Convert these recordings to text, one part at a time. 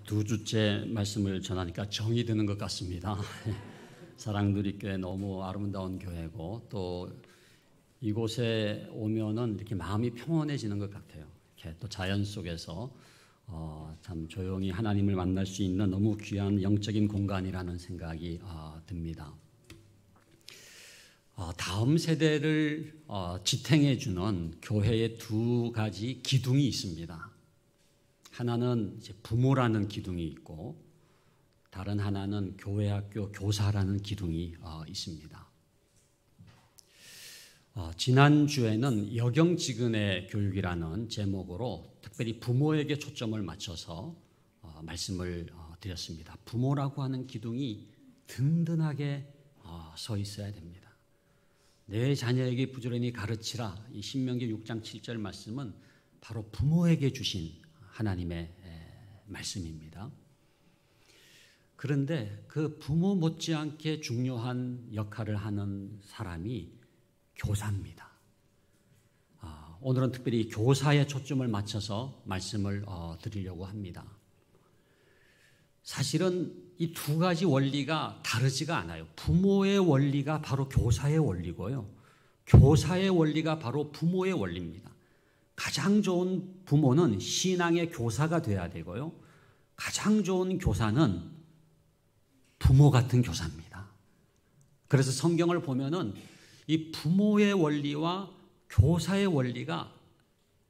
두 주째 말씀을 전하니까 정이 드는 것 같습니다. 사랑누리교회 너무 아름다운 교회고 또 이곳에 오면은 이렇게 마음이 평온해지는 것 같아요. 이렇게 또 자연 속에서 참 조용히 하나님을 만날 수 있는 너무 귀한 영적인 공간이라는 생각이 듭니다. 다음 세대를 지탱해주는 교회의 두 가지 기둥이 있습니다. 하나는 이제 부모라는 기둥이 있고 다른 하나는 교회 학교 교사라는 기둥이 있습니다. 지난주에는 여경지근의 교육이라는 제목으로 특별히 부모에게 초점을 맞춰서 말씀을 드렸습니다. 부모라고 하는 기둥이 든든하게 서 있어야 됩니다. 내 자녀에게 부지런히 가르치라. 이 신명기 6장 7절 말씀은 바로 부모에게 주신 하나님의 말씀입니다. 그런데 그 부모 못지않게 중요한 역할을 하는 사람이 교사입니다. 오늘은 특별히 교사에 초점을 맞춰서 말씀을 드리려고 합니다. 사실은 이 두 가지 원리가 다르지가 않아요. 부모의 원리가 바로 교사의 원리고요. 교사의 원리가 바로 부모의 원리입니다. 가장 좋은 부모는 신앙의 교사가 돼야 되고요. 가장 좋은 교사는 부모 같은 교사입니다. 그래서 성경을 보면은 이 부모의 원리와 교사의 원리가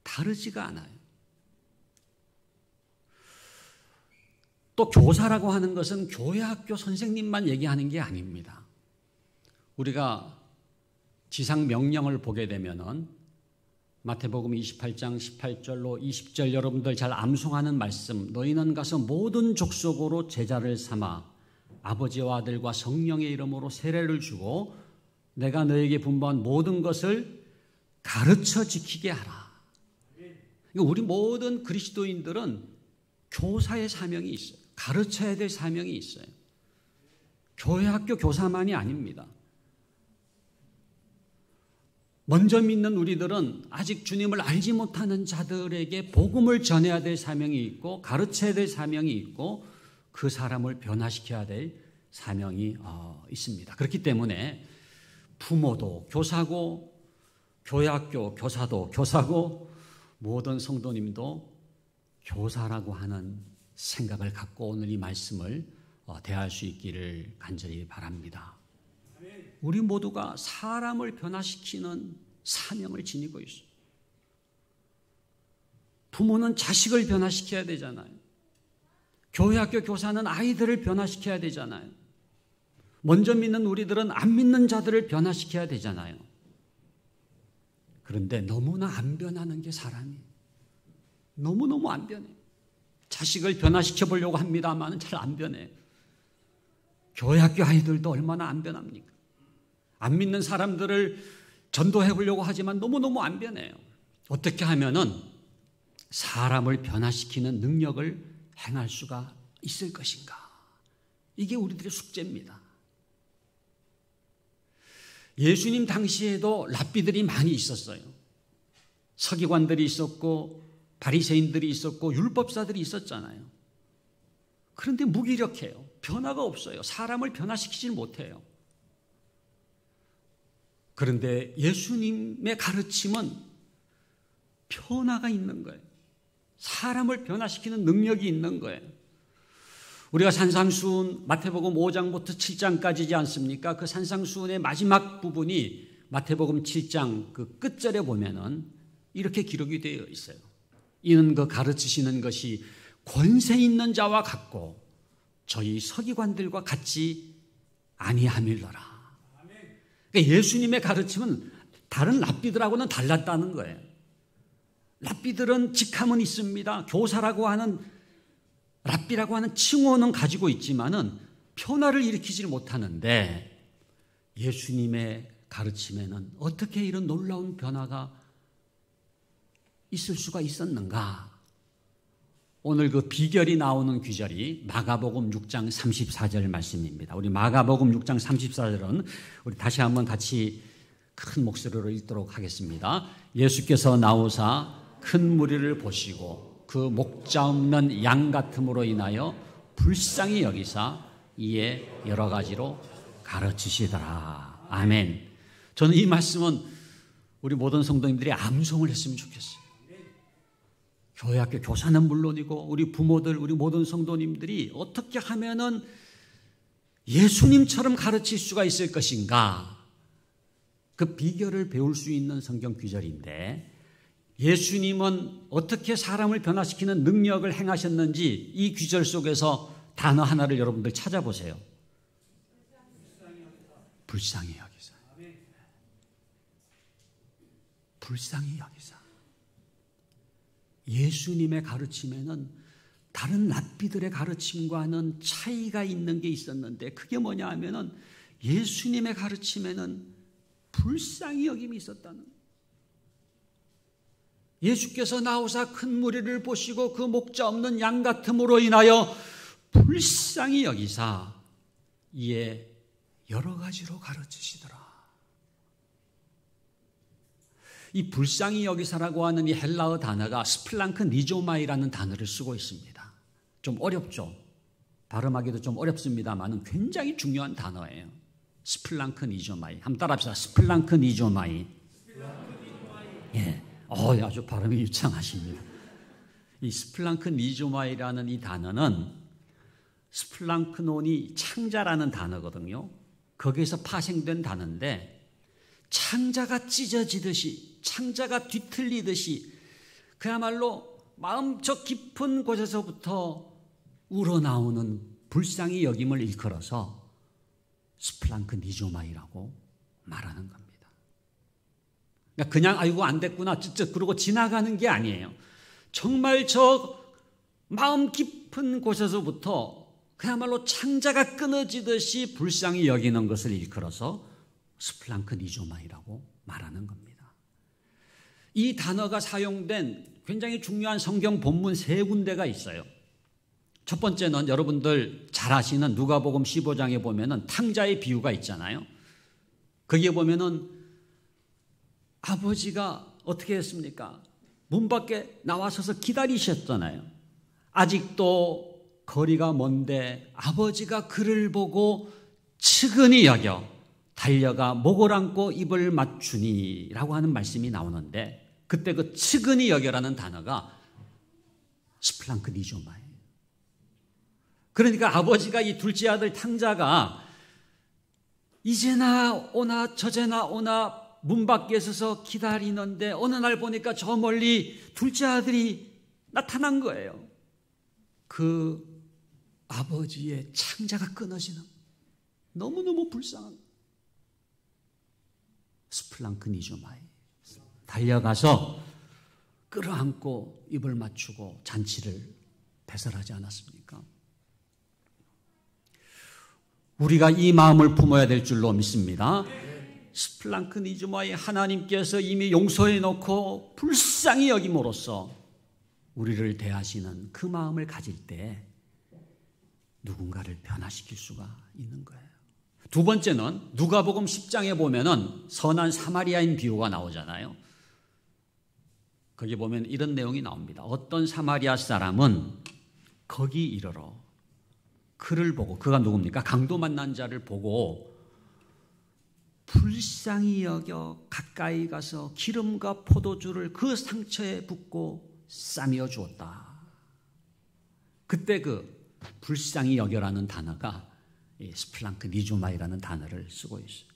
다르지가 않아요. 또 교사라고 하는 것은 교회 학교 선생님만 얘기하는 게 아닙니다. 우리가 지상 명령을 보게 되면은 마태복음 28장 18절로 20절 여러분들 잘 암송하는 말씀, 너희는 가서 모든 족속으로 제자를 삼아 아버지와 아들과 성령의 이름으로 세례를 주고 내가 너에게 분부한 모든 것을 가르쳐 지키게 하라. 우리 모든 그리스도인들은 교사의 사명이 있어요. 가르쳐야 될 사명이 있어요. 교회 학교 교사만이 아닙니다. 먼저 믿는 우리들은 아직 주님을 알지 못하는 자들에게 복음을 전해야 될 사명이 있고 가르쳐야 될 사명이 있고 그 사람을 변화시켜야 될 사명이 있습니다. 그렇기 때문에 부모도 교사고 교회 학교 교사도 교사고 모든 성도님도 교사라고 하는 생각을 갖고 오늘 이 말씀을 대할 수 있기를 간절히 바랍니다. 우리 모두가 사람을 변화시키는 사명을 지니고 있어요. 부모는 자식을 변화시켜야 되잖아요. 교회 학교 교사는 아이들을 변화시켜야 되잖아요. 먼저 믿는 우리들은 안 믿는 자들을 변화시켜야 되잖아요. 그런데 너무나 안 변하는 게 사람이에요. 너무너무 안 변해요. 자식을 변화시켜 보려고 합니다만 잘 안 변해요. 교회 학교 아이들도 얼마나 안 변합니까? 안 믿는 사람들을 전도해 보려고 하지만 너무너무 안 변해요. 어떻게 하면은 사람을 변화시키는 능력을 행할 수가 있을 것인가? 이게 우리들의 숙제입니다. 예수님 당시에도 랍비들이 많이 있었어요. 서기관들이 있었고 바리새인들이 있었고 율법사들이 있었잖아요. 그런데 무기력해요. 변화가 없어요. 사람을 변화시키질 못해요. 그런데 예수님의 가르침은 변화가 있는 거예요. 사람을 변화시키는 능력이 있는 거예요. 우리가 산상수훈 마태복음 5장부터 7장까지지 않습니까? 그 산상수훈의 마지막 부분이 마태복음 7장 그 끝절에 보면은 이렇게 기록이 되어 있어요. 이는 그 가르치시는 것이 권세 있는 자와 같고 저희 서기관들과 같지 아니함일러라. 그러니까 예수님의 가르침은 다른 랍비들하고는 달랐다는 거예요. 랍비들은 직함은 있습니다. 교사라고 하는 랍비라고 하는 칭호는 가지고 있지만은 변화를 일으키질 못하는데 예수님의 가르침에는 어떻게 이런 놀라운 변화가 있을 수가 있었는가? 오늘 그 비결이 나오는 구절이 마가복음 6장 34절 말씀입니다. 우리 마가복음 6장 34절은 우리 다시 한번 같이 큰 목소리로 읽도록 하겠습니다. 예수께서 나오사 큰 무리를 보시고 그 목자 없는 양 같음으로 인하여 불쌍히 여기사 이에 여러 가지로 가르치시더라. 아멘. 저는 이 말씀은 우리 모든 성도님들이 암송을 했으면 좋겠어요. 교회학교 교사는 물론이고 우리 부모들, 우리 모든 성도님들이 어떻게 하면은 예수님처럼 가르칠 수가 있을 것인가? 그 비결을 배울 수 있는 성경 구절인데, 예수님은 어떻게 사람을 변화시키는 능력을 행하셨는지 이 구절 속에서 단어 하나를 여러분들 찾아보세요. 불쌍히 여기사. 불쌍히 여기사. 예수님의 가르침에는 다른 랍비들의 가르침과는 차이가 있는 게 있었는데, 그게 뭐냐 하면은 예수님의 가르침에는 불쌍히 여김이 있었다는 거예요. 예수께서 나오사 큰 무리를 보시고 그 목자 없는 양 같음으로 인하여 불쌍히 여기사 이에 여러 가지로 가르치시더라. 이 불쌍히 여기사라고 하는 이 헬라어 단어가 스플랑크 니조마이라는 단어를 쓰고 있습니다. 좀 어렵죠? 발음하기도 좀 어렵습니다만 굉장히 중요한 단어예요. 스플랑크 니조마이. 한번 따라합시다. 스플랑크 니조마이. 예. 아주 발음이 유창하십니다. 이 스플랑크 니조마이라는 이 단어는 스플랑크논이 창자라는 단어거든요. 거기에서 파생된 단어인데, 창자가 찢어지듯이, 창자가 뒤틀리듯이 그야말로 마음 저 깊은 곳에서부터 우러나오는 불쌍히 여김을 일컬어서 스플랑크 니조마이라고 말하는 겁니다. 그냥 아이고 안 됐구나 그러고 지나가는 게 아니에요. 정말 저 마음 깊은 곳에서부터 그야말로 창자가 끊어지듯이 불쌍히 여기는 것을 일컬어서 스플랑크 니조마이라고 말하는 겁니다. 이 단어가 사용된 굉장히 중요한 성경 본문 세 군데가 있어요. 첫 번째는 여러분들 잘 아시는 누가복음 15장에 보면은 탕자의 비유가 있잖아요. 거기에 보면은 아버지가 어떻게 했습니까? 문 밖에 나와서서 기다리셨잖아요. 아직도 거리가 먼데 아버지가 그를 보고 측은히 여겨 달려가 목을 안고 입을 맞추니 라고 하는 말씀이 나오는데, 그때 그 측은히 여겨라는 단어가 스플랑크 니조마예요. 그러니까 아버지가 이 둘째 아들 탕자가 이제나 오나 저제나 오나 문 밖에 서서 기다리는데 어느 날 보니까 저 멀리 둘째 아들이 나타난 거예요. 그 아버지의 창자가 끊어지는, 너무너무 불쌍한 스플랑크 니조마이. 달려가서 끌어안고 입을 맞추고 잔치를 배설하지 않았습니까? 우리가 이 마음을 품어야 될 줄로 믿습니다. 스플랑크 니조마이, 하나님께서 이미 용서해 놓고 불쌍히 여김으로써 우리를 대하시는 그 마음을 가질 때 누군가를 변화시킬 수가 있는 거예요. 두 번째는 누가복음 10장에 보면은 선한 사마리아인 비유가 나오잖아요. 거기 보면 이런 내용이 나옵니다. 어떤 사마리아 사람은 거기 이르러 그를 보고, 그가 누굽니까? 강도 만난 자를 보고 불쌍히 여겨 가까이 가서 기름과 포도주를 그 상처에 붓고 싸매어 주었다. 그때 그 불쌍히 여겨라는 단어가 스플랑크 니조마이라는 단어를 쓰고 있어요.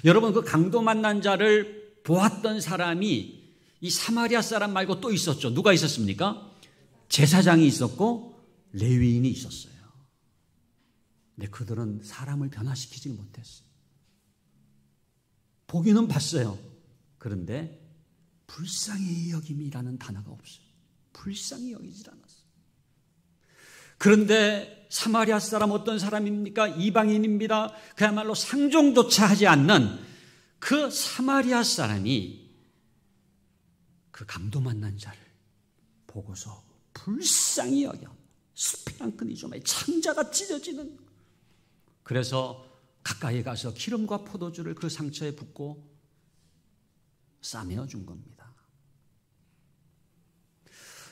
여러분, 그 강도 만난 자를 보았던 사람이 이 사마리아 사람 말고 또 있었죠. 누가 있었습니까? 제사장이 있었고 레위인이 있었어요. 근데 그들은 사람을 변화시키지 못했어요. 보기는 봤어요. 그런데 불쌍히 여김이라는 단어가 없어요. 불쌍히 여기질 않았어요. 그런데 사마리아 사람 어떤 사람입니까? 이방인입니다. 그야말로 상종조차 하지 않는 그 사마리아 사람이 그 강도 만난 자를 보고서 불쌍히 여겨 스플랑크 니조마이, 창자가 찢어지는. 그래서 가까이 가서 기름과 포도주를 그 상처에 붓고 싸매어 준 겁니다.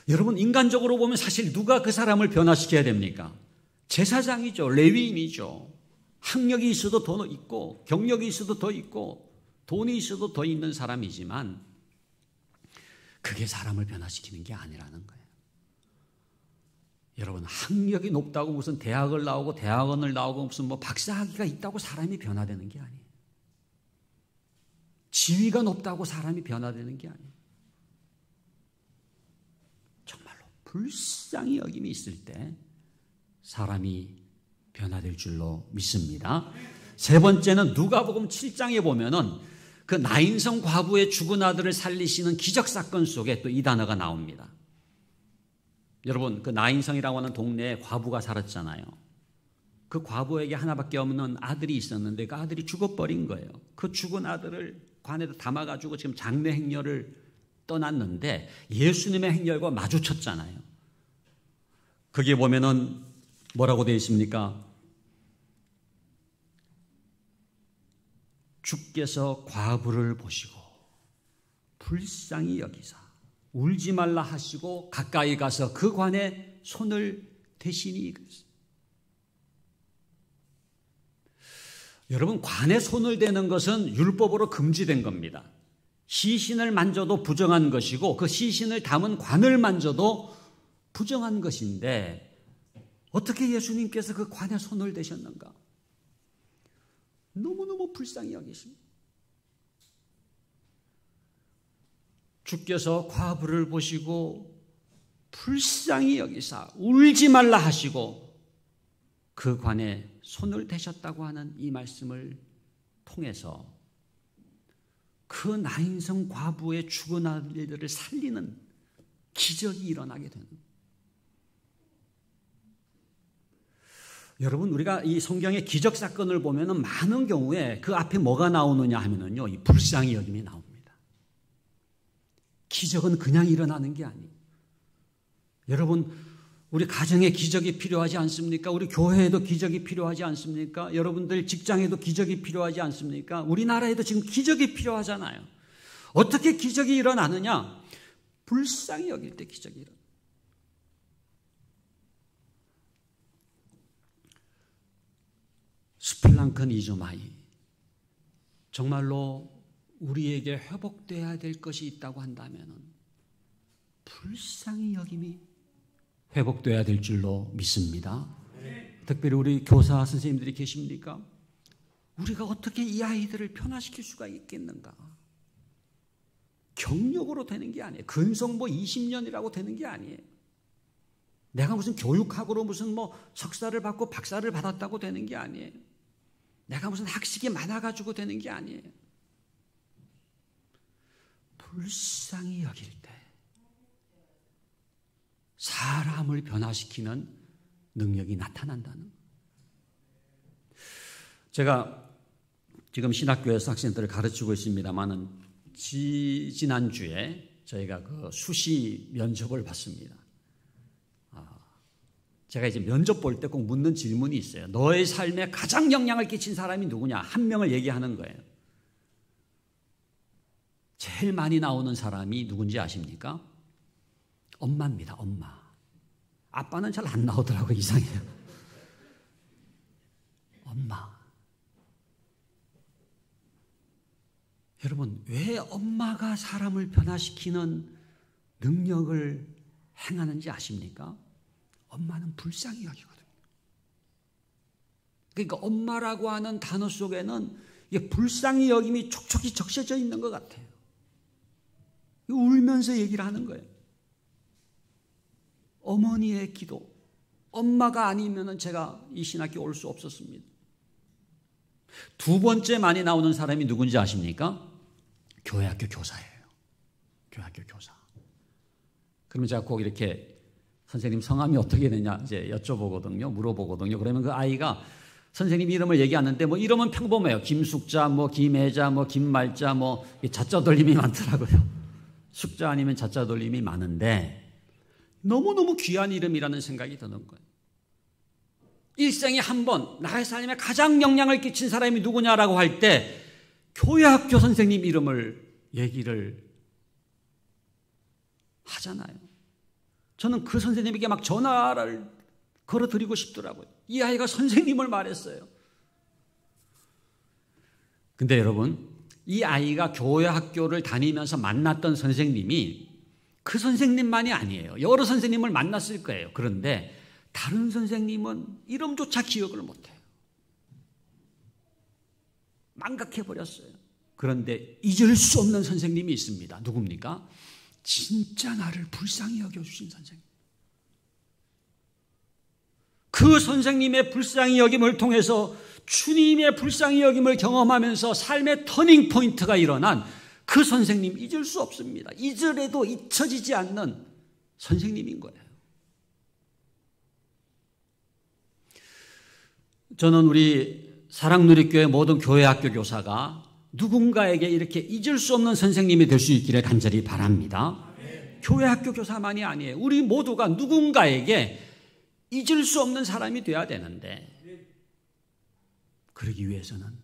여러분, 인간적으로 보면 사실 누가 그 사람을 변화시켜야 됩니까? 제사장이죠. 레위인이죠. 학력이 있어도 더 있고 경력이 있어도 더 있고 돈이 있어도 더 있는 사람이지만 그게 사람을 변화시키는 게 아니라는 거예요. 여러분, 학력이 높다고 무슨 대학을 나오고 대학원을 나오고 무슨 뭐 박사학위가 있다고 사람이 변화되는 게 아니에요. 지위가 높다고 사람이 변화되는 게 아니에요. 정말로 불쌍히 여김이 있을 때 사람이 변화될 줄로 믿습니다. 세 번째는 누가복음 7장에 보면은 그 나인성 과부의 죽은 아들을 살리시는 기적사건 속에 또 이 단어가 나옵니다. 여러분, 그 나인성이라고 하는 동네에 과부가 살았잖아요. 그 과부에게 하나밖에 없는 아들이 있었는데 그 아들이 죽어버린 거예요. 그 죽은 아들을 관에다 담아가지고 지금 장례 행렬을 떠났는데 예수님의 행렬과 마주쳤잖아요. 거기에 보면은 뭐라고 되어 있습니까? 주께서 과부를 보시고 불쌍히 여기사 울지 말라 하시고 가까이 가서 그 관에 손을 대시니. 여러분, 관에 손을 대는 것은 율법으로 금지된 겁니다. 시신을 만져도 부정한 것이고 그 시신을 담은 관을 만져도 부정한 것인데 어떻게 예수님께서 그 관에 손을 대셨는가? 너무너무 불쌍히 여기십니다. 주께서 과부를 보시고 불쌍히 여기사 울지 말라 하시고 그 관에 손을 대셨다고 하는 이 말씀을 통해서 그 나인성 과부의 죽은 아들들을 살리는 기적이 일어나게 되는 거예요. 여러분, 우리가 이 성경의 기적 사건을 보면은 많은 경우에 그 앞에 뭐가 나오느냐 하면은요, 이 불쌍히 여김이 나옵니다. 기적은 그냥 일어나는 게 아니에요. 여러분, 우리 가정에 기적이 필요하지 않습니까? 우리 교회에도 기적이 필요하지 않습니까? 여러분들 직장에도 기적이 필요하지 않습니까? 우리나라에도 지금 기적이 필요하잖아요. 어떻게 기적이 일어나느냐? 불쌍히 여길 때 기적이 일어나요. 스플랑큰 이조마이, 정말로 우리에게 회복돼야 될 것이 있다고 한다면 불쌍히 여김이 회복돼야 될 줄로 믿습니다. 특별히 우리 교사 선생님들이 계십니까? 우리가 어떻게 이 아이들을 변화시킬 수가 있겠는가? 경력으로 되는 게 아니에요. 근성뭐 20년이라고 되는 게 아니에요. 내가 무슨 교육학으로 무슨 뭐 석사를 받고 박사를 받았다고 되는 게 아니에요. 내가 무슨 학식이 많아가지고 되는 게 아니에요. 불쌍히 여길 때 사람을 변화시키는 능력이 나타난다는 거예요. 제가 지금 신학교에서 학생들을 가르치고 있습니다만은 지난주에 저희가 그 수시 면접을 봤습니다. 제가 이제 면접 볼 때 꼭 묻는 질문이 있어요. 너의 삶에 가장 영향을 끼친 사람이 누구냐? 한 명을 얘기하는 거예요. 제일 많이 나오는 사람이 누군지 아십니까? 엄마입니다. 엄마. 아빠는 잘 안 나오더라고요. 이상해요. 엄마. 여러분, 왜 엄마가 사람을 변화시키는 능력을 행하는지 아십니까? 엄마는 불쌍히 여기거든요. 그러니까 엄마라고 하는 단어 속에는 이게 불쌍히 여김이 촉촉히 적셔져 있는 것 같아요. 울면서 얘기를 하는 거예요. 어머니의 기도. 엄마가 아니면 제가 이 신학교 올 수 없었습니다. 두 번째 많이 나오는 사람이 누군지 아십니까? 교회학교 교사예요. 교회학교 교사. 그러면 제가 꼭 이렇게 선생님 성함이 어떻게 되냐 이제 여쭤보거든요. 물어보거든요. 그러면 그 아이가 선생님 이름을 얘기하는데 뭐 이름은 평범해요. 김숙자, 뭐 김혜자, 뭐 김말자, 뭐 자자 돌림이 많더라고요. 숙자 아니면 자자 돌림이 많은데 너무너무 귀한 이름이라는 생각이 드는 거예요. 일생에 한 번 나의 삶에 가장 영향을 끼친 사람이 누구냐라고 할 때 교회학교 선생님 이름을 얘기를 하잖아요. 저는 그 선생님에게 막 전화를 걸어드리고 싶더라고요. 이 아이가 선생님을 말했어요. 근데 여러분, 이 아이가 교회 학교를 다니면서 만났던 선생님이 그 선생님만이 아니에요. 여러 선생님을 만났을 거예요. 그런데 다른 선생님은 이름조차 기억을 못해요. 망각해버렸어요. 그런데 잊을 수 없는 선생님이 있습니다. 누굽니까? 진짜 나를 불쌍히 여겨주신 선생님. 그 선생님의 불쌍히 여김을 통해서 주님의 불쌍히 여김을 경험하면서 삶의 터닝 포인트가 일어난 그 선생님 잊을 수 없습니다. 잊으래도 잊혀지지 않는 선생님인 거예요. 저는 우리 사랑누리교회 모든 교회 학교 교사가 누군가에게 이렇게 잊을 수 없는 선생님이 될 수 있기를 간절히 바랍니다. 교회 학교 교사만이 아니에요. 우리 모두가 누군가에게 잊을 수 없는 사람이 되어야 되는데, 그러기 위해서는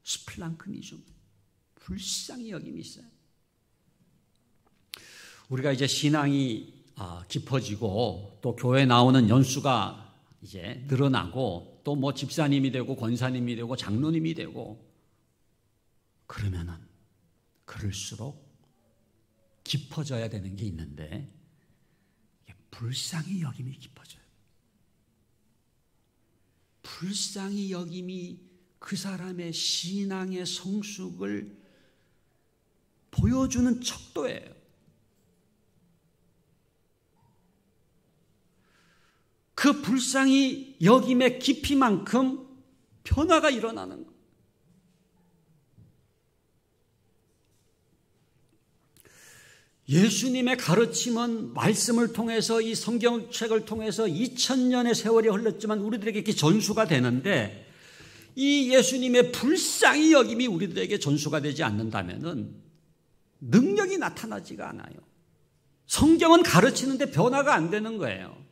스플랑크니즘, 불쌍히 여김이 있어요. 우리가 이제 신앙이 깊어지고 또 교회 나오는 연수가 이제 늘어나고 또 뭐 집사님이 되고 권사님이 되고 장로님이 되고 그러면은 그럴수록 깊어져야 되는 게 있는데 불쌍히 여김이 깊어져요. 불쌍히 여김이 그 사람의 신앙의 성숙을 보여주는 척도예요. 그 불쌍히 여김의 깊이만큼 변화가 일어나는 거예요. 예수님의 가르침은 말씀을 통해서 이 성경책을 통해서 2000년의 세월이 흘렀지만 우리들에게 이렇게 전수가 되는데, 이 예수님의 불쌍히 여김이 우리들에게 전수가 되지 않는다면은 능력이 나타나지가 않아요. 성경은 가르치는데 변화가 안 되는 거예요.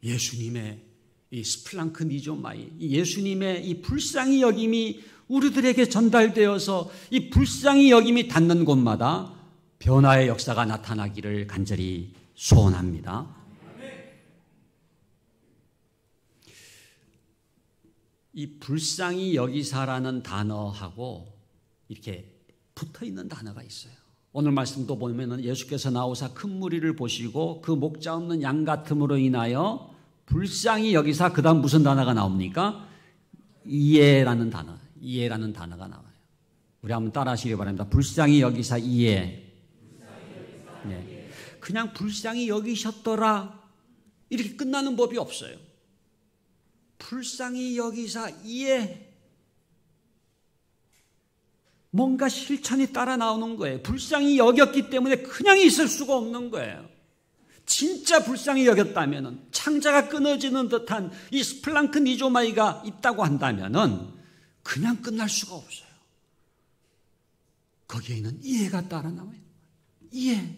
예수님의 이 스플랑크니조마이, 예수님의 이 불쌍히 여김이 우리들에게 전달되어서 이 불쌍히 여김이 닿는 곳마다 변화의 역사가 나타나기를 간절히 소원합니다. 이 불쌍히 여기사라는 단어하고 이렇게 붙어있는 단어가 있어요. 오늘 말씀도 보면 예수께서 나오사 큰 무리를 보시고 그 목자 없는 양 같음으로 인하여 불쌍히 여기사, 그 다음 무슨 단어가 나옵니까? 이해라는 단어. 이해라는 단어가 나와요. 우리 한번 따라 하시기 바랍니다. 불쌍히 여기사 이해. 네. 그냥 불쌍히 여기셨더라 이렇게 끝나는 법이 없어요. 불쌍히 여기사 이해. 뭔가 실천이 따라 나오는 거예요. 불쌍히 여겼기 때문에 그냥 있을 수가 없는 거예요. 진짜 불쌍히 여겼다면, 창자가 끊어지는 듯한 이 스플랑크니조마이가 있다고 한다면 그냥 끝날 수가 없어요. 거기에는 이해가 따라 나와요. 이해.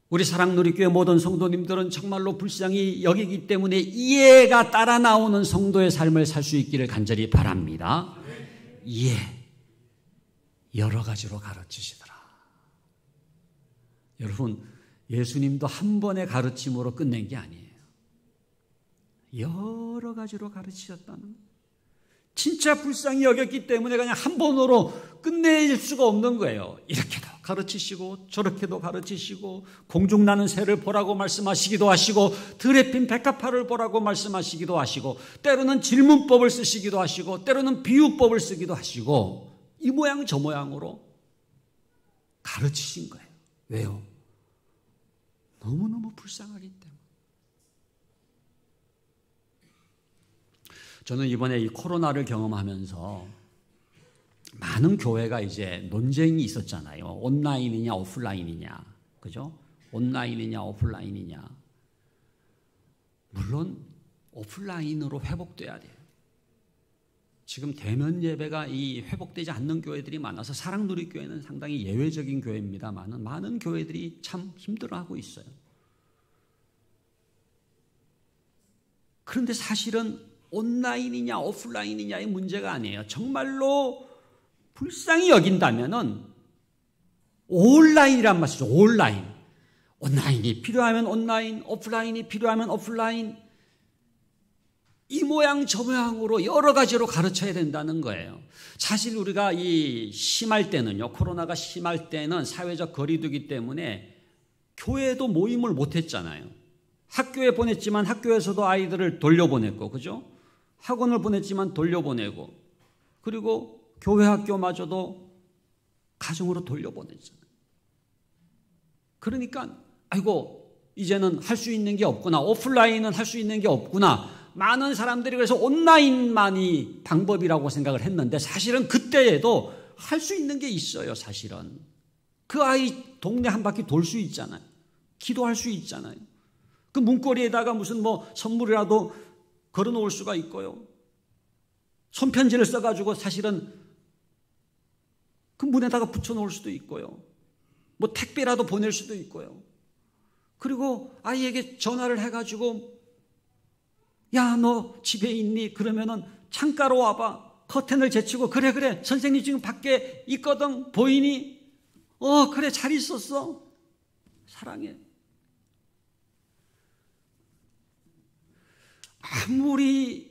우리 사랑누리교회 모든 성도님들은 정말로 불쌍히 여기기 때문에 이해가 따라 나오는 성도의 삶을 살 수 있기를 간절히 바랍니다. 이해. 여러 가지로 가르치시더라. 여러분, 예수님도 한 번의 가르침으로 끝낸 게 아니에요. 여러 가지로 가르치셨다는 거예요. 진짜 불쌍히 여겼기 때문에 그냥 한 번으로 끝낼 수가 없는 거예요. 이렇게도 가르치시고 저렇게도 가르치시고 공중나는 새를 보라고 말씀하시기도 하시고 들에 핀 백합화를 보라고 말씀하시기도 하시고 때로는 질문법을 쓰시기도 하시고 때로는 비유법을 쓰기도 하시고 이 모양 저 모양으로 가르치신 거예요. 왜요? 너무너무 불쌍하기 때문에. 저는 이번에 이 코로나를 경험하면서 많은 교회가 이제 논쟁이 있었잖아요. 온라인이냐 오프라인이냐, 그죠? 온라인이냐 오프라인이냐. 물론 오프라인으로 회복돼야 돼요. 지금 대면 예배가 이 회복되지 않는 교회들이 많아서 사랑누리교회는 상당히 예외적인 교회입니다만 많은 교회들이 참 힘들어하고 있어요. 그런데 사실은 온라인이냐 오프라인이냐의 문제가 아니에요. 정말로 불쌍히 여긴다면은 온라인이란 말이죠. 온라인. 온라인이 필요하면 온라인, 오프라인이 필요하면 오프라인. 이 모양 저 모양으로 여러 가지로 가르쳐야 된다는 거예요. 사실 우리가 이 심할 때는요, 코로나가 심할 때는 사회적 거리두기 때문에 교회도 모임을 못했잖아요. 학교에 보냈지만 학교에서도 아이들을 돌려보냈고, 그죠? 학원을 보냈지만 돌려보내고, 그리고 교회 학교마저도 가정으로 돌려보냈잖아요. 그러니까 아이고 이제는 할 수 있는 게 없구나, 오프라인은 할 수 있는 게 없구나, 많은 사람들이 그래서 온라인만이 방법이라고 생각을 했는데 사실은 그때에도 할 수 있는 게 있어요. 사실은 그 아이 동네 한 바퀴 돌 수 있잖아요. 기도할 수 있잖아요. 그 문고리에다가 무슨 뭐 선물이라도 걸어 놓을 수가 있고요. 손편지를 써가지고 사실은 그 문에다가 붙여 놓을 수도 있고요. 뭐 택배라도 보낼 수도 있고요. 그리고 아이에게 전화를 해가지고 야, 너 집에 있니? 그러면은 창가로 와봐. 커튼을 제치고 그래 선생님 지금 밖에 있거든. 보이니? 그래 잘 있었어. 사랑해. 아무리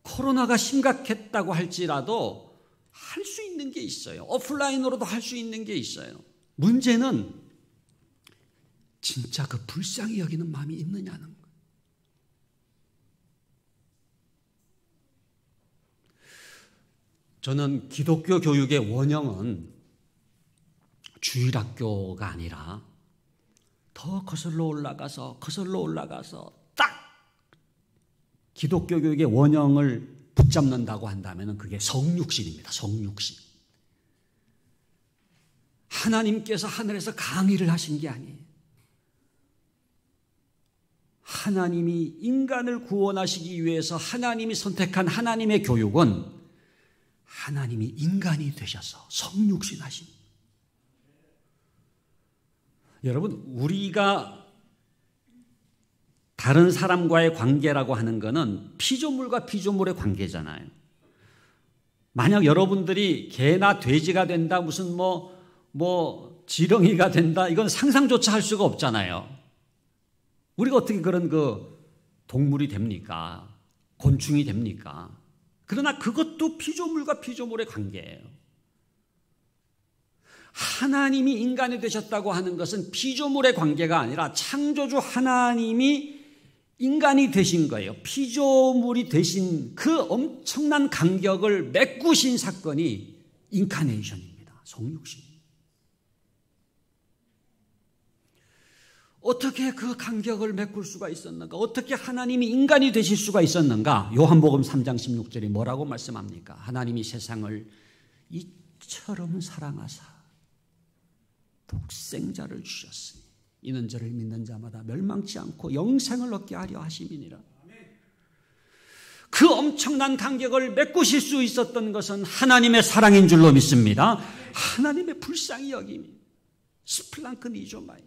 코로나가 심각했다고 할지라도 할 수 있는 게 있어요. 오프라인으로도 할 수 있는 게 있어요. 문제는 진짜 그 불쌍히 여기는 마음이 있느냐는 거예요. 저는 기독교 교육의 원형은 주일학교가 아니라 더 거슬러 올라가서 딱 기독교 교육의 원형을 붙잡는다고 한다면 그게 성육신입니다. 성육신. 하나님께서 하늘에서 강의를 하신 게 아니에요. 하나님이 인간을 구원하시기 위해서 하나님이 선택한 하나님의 교육은 하나님이 인간이 되셔서 성육신 하신. 여러분, 우리가 다른 사람과의 관계라고 하는 것은 피조물과 피조물의 관계잖아요. 만약 여러분들이 개나 돼지가 된다, 무슨 지렁이가 된다, 이건 상상조차 할 수가 없잖아요. 우리가 어떻게 그런 동물이 됩니까? 곤충이 됩니까? 그러나 그것도 피조물과 피조물의 관계예요. 하나님이 인간이 되셨다고 하는 것은 피조물의 관계가 아니라 창조주 하나님이 인간이 되신 거예요. 피조물이 되신 그 엄청난 간격을 메꾸신 사건이 인카네이션입니다. 성육신. 어떻게 그 간격을 메꿀 수가 있었는가? 어떻게 하나님이 인간이 되실 수가 있었는가? 요한복음 3장 16절이 뭐라고 말씀합니까? 하나님이 세상을 이처럼 사랑하사 독생자를 주셨으니 이는 저를 믿는 자마다 멸망치 않고 영생을 얻게 하려 하심이니라. 그 엄청난 간격을 메꾸실 수 있었던 것은 하나님의 사랑인 줄로 믿습니다. 하나님의 불쌍히 여김이 스플랑크 니조마이.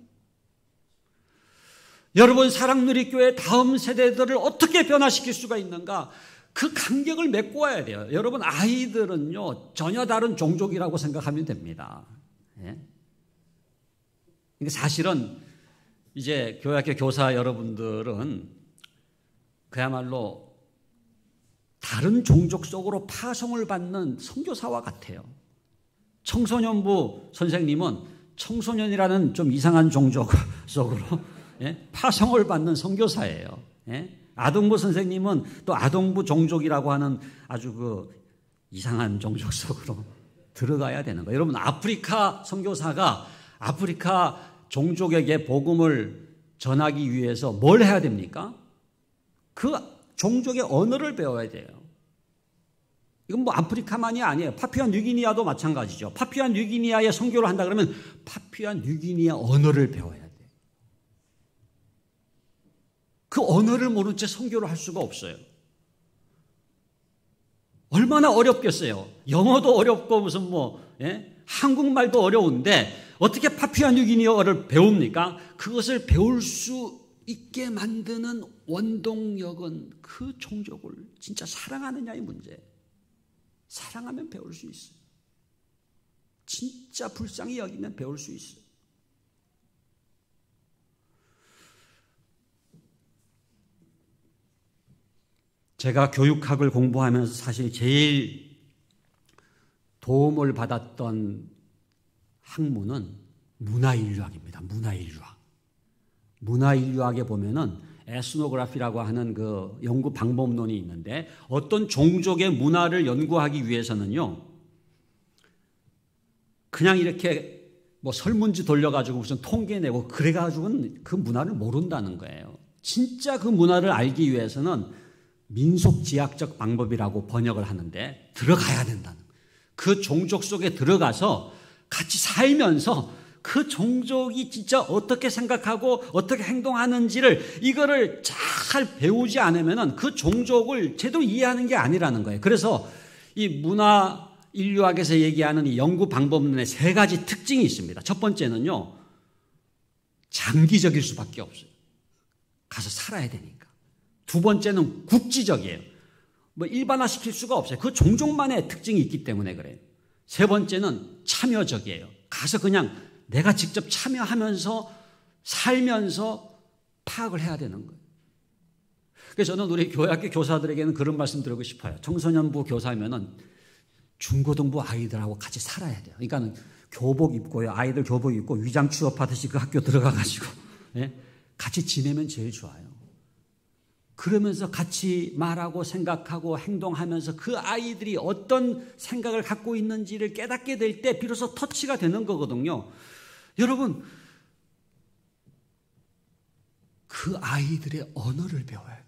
여러분, 사랑누리교회 다음 세대들을 어떻게 변화시킬 수가 있는가? 그 간격을 메꿔야 돼요. 여러분, 아이들은요 전혀 다른 종족이라고 생각하면 됩니다. 예? 사실은 이제 교회학교 교사 여러분들은 그야말로 다른 종족 속으로 파송을 받는 선교사와 같아요. 청소년부 선생님은 청소년이라는 좀 이상한 종족 속으로 파송을 받는 선교사예요. 아동부 선생님은 또 아동부 종족이라고 하는 아주 이상한 종족 속으로 들어가야 되는 거예요. 여러분, 아프리카 선교사가 아프리카 종족에게 복음을 전하기 위해서 뭘 해야 됩니까? 그 종족의 언어를 배워야 돼요. 이건 아프리카만이 아니에요. 파푸아 뉴기니아도 마찬가지죠. 파푸아 뉴기니아에 선교를 한다 그러면 파푸아 뉴기니아 언어를 배워야 돼요. 그 언어를 모른 채 선교를 할 수가 없어요. 얼마나 어렵겠어요. 영어도 어렵고 무슨 한국말도 어려운데 어떻게 파푸아 뉴기니아어를 배웁니까? 그것을 배울 수 있게 만드는 원동력은 그 종족을 진짜 사랑하느냐의 문제예요. 사랑하면 배울 수 있어요. 진짜 불쌍히 여기면 배울 수 있어요. 제가 교육학을 공부하면서 사실 제일 도움을 받았던 학문은 문화인류학입니다. 문화인류학에 보면은 에스노그래피라고 하는 그 연구 방법론이 있는데, 어떤 종족의 문화를 연구하기 위해서는요, 그냥 이렇게 뭐 설문지 돌려가지고 무슨 통계 내고 그래가지고는 그 문화를 모른다는 거예요. 진짜 그 문화를 알기 위해서는 민속지향적 방법이라고 번역을 하는데 들어가야 된다는 거예요. 그 종족 속에 들어가서 같이 살면서 그 종족이 진짜 어떻게 생각하고 어떻게 행동하는지를 이거를 잘 배우지 않으면 그 종족을 제대로 이해하는 게 아니라는 거예요. 그래서 이 문화 인류학에서 얘기하는 이 연구 방법론에 세 가지 특징이 있습니다. 첫 번째는요, 장기적일 수밖에 없어요. 가서 살아야 되니까. 두 번째는 국지적이에요. 뭐 일반화시킬 수가 없어요. 그 종족만의 특징이 있기 때문에 그래요. 세 번째는 참여적이에요. 가서 그냥 내가 직접 참여하면서 살면서 파악을 해야 되는 거예요. 그래서 저는 우리 교회학교 교사들에게는 그런 말씀 드리고 싶어요. 청소년부 교사면은 중고등부 아이들하고 같이 살아야 돼요. 그러니까 교복 입고요. 아이들 교복 입고 위장 취업하듯이 그 학교 들어가가지고 같이 지내면 제일 좋아요. 그러면서 같이 말하고 생각하고 행동하면서 그 아이들이 어떤 생각을 갖고 있는지를 깨닫게 될 때 비로소 터치가 되는 거거든요. 여러분, 그 아이들의 언어를 배워야 돼요.